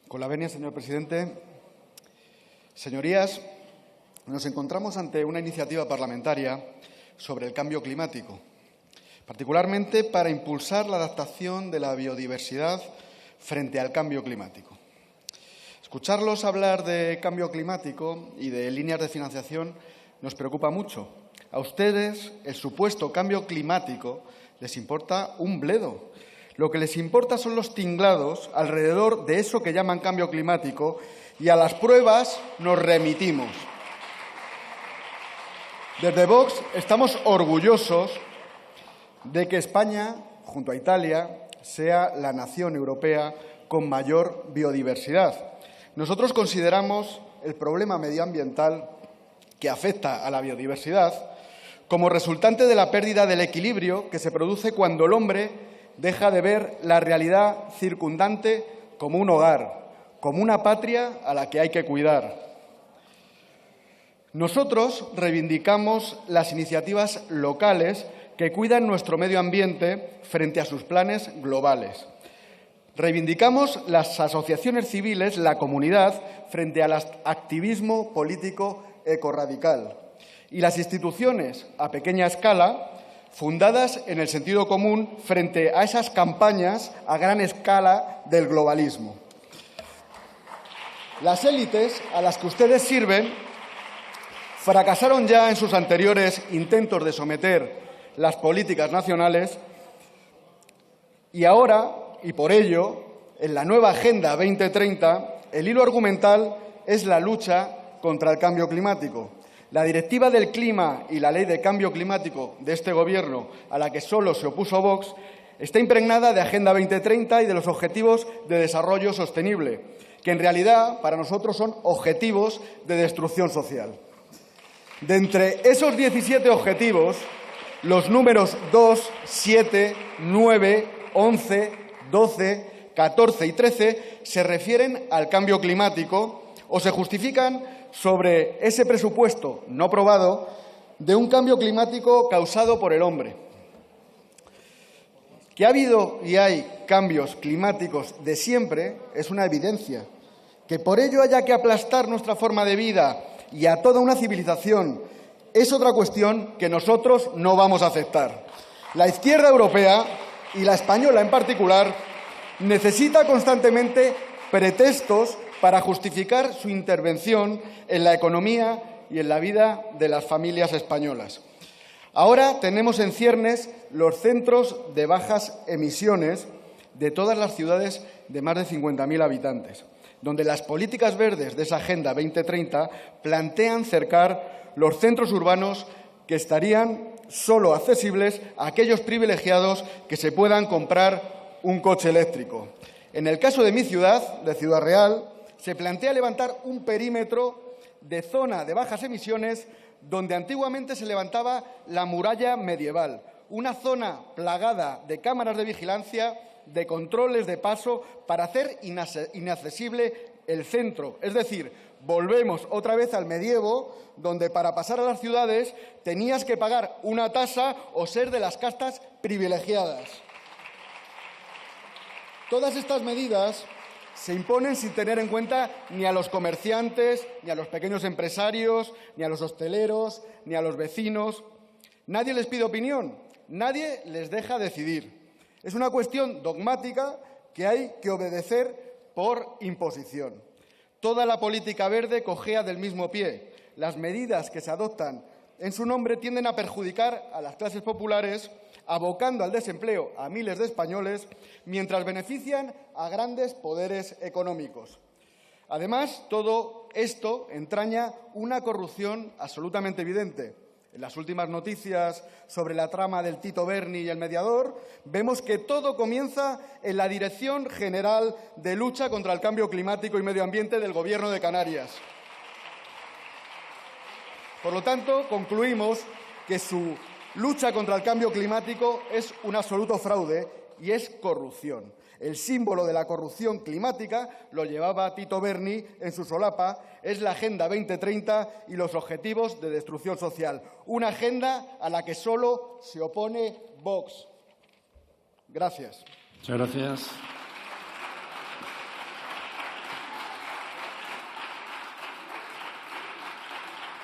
Con la venia, señor presidente. Señorías, nos encontramos ante una iniciativa parlamentaria sobre el cambio climático, particularmente para impulsar la adaptación de la biodiversidad frente al cambio climático. Escucharlos hablar de cambio climático y de líneas de financiación nos preocupa mucho. A ustedes el supuesto cambio climático les importa un bledo. Lo que les importa son los tinglados alrededor de eso que llaman cambio climático y a las pruebas nos remitimos. Desde Vox estamos orgullosos de que España, junto a Italia, sea la nación europea con mayor biodiversidad. Nosotros consideramos el problema medioambiental que afecta a la biodiversidad como resultante de la pérdida del equilibrio que se produce cuando el hombre deja de ver la realidad circundante como un hogar, como una patria a la que hay que cuidar. Nosotros reivindicamos las iniciativas locales que cuidan nuestro medio ambiente frente a sus planes globales. Reivindicamos las asociaciones civiles, la comunidad, frente al activismo político ecorradical. Y las instituciones a pequeña escala, fundadas en el sentido común frente a esas campañas a gran escala del globalismo. Las élites a las que ustedes sirven fracasaron ya en sus anteriores intentos de someter las políticas nacionales y ahora, y por ello, en la nueva Agenda 2030, el hilo argumental es la lucha contra el cambio climático. La Directiva del Clima y la Ley de Cambio Climático de este Gobierno, a la que solo se opuso Vox, está impregnada de Agenda 2030 y de los Objetivos de Desarrollo Sostenible, que en realidad para nosotros son objetivos de destrucción social. De entre esos 17 objetivos, los números 2, 7, 9, 11, 12, 14 y 13 se refieren al cambio climático o se justifican sobre ese presupuesto no aprobado de un cambio climático causado por el hombre. Que ha habido y hay cambios climáticos de siempre es una evidencia. Que por ello haya que aplastar nuestra forma de vida y a toda una civilización es otra cuestión que nosotros no vamos a aceptar. La izquierda europea, y la española en particular, necesita constantemente pretextos para justificar su intervención en la economía y en la vida de las familias españolas. Ahora tenemos en ciernes los centros de bajas emisiones de todas las ciudades de más de 50.000 habitantes, donde las políticas verdes de esa Agenda 2030 plantean cercar los centros urbanos que estarían solo accesibles a aquellos privilegiados que se puedan comprar un coche eléctrico. En el caso de mi ciudad, de Ciudad Real, se plantea levantar un perímetro de zona de bajas emisiones donde antiguamente se levantaba la muralla medieval, una zona plagada de cámaras de vigilancia, de controles de paso para hacer inaccesible el centro. Es decir, volvemos otra vez al medievo, donde para pasar a las ciudades tenías que pagar una tasa o ser de las castas privilegiadas. Todas estas medidas se imponen sin tener en cuenta ni a los comerciantes, ni a los pequeños empresarios, ni a los hosteleros, ni a los vecinos. Nadie les pide opinión, nadie les deja decidir. Es una cuestión dogmática que hay que obedecer por imposición. Toda la política verde cojea del mismo pie. Las medidas que se adoptan en su nombre tienden a perjudicar a las clases populares, abocando al desempleo a miles de españoles, mientras benefician a grandes poderes económicos. Además, todo esto entraña una corrupción absolutamente evidente. En las últimas noticias sobre la trama del Tito Berni y el mediador, vemos que todo comienza en la Dirección General de Lucha contra el Cambio Climático y Medio Ambiente del Gobierno de Canarias. Por lo tanto, concluimos que su lucha contra el cambio climático es un absoluto fraude y es corrupción. El símbolo de la corrupción climática lo llevaba Tito Berni en su solapa, es la Agenda 2030 y los Objetivos de Destrucción Social. Una agenda a la que solo se opone Vox. Gracias. Muchas gracias.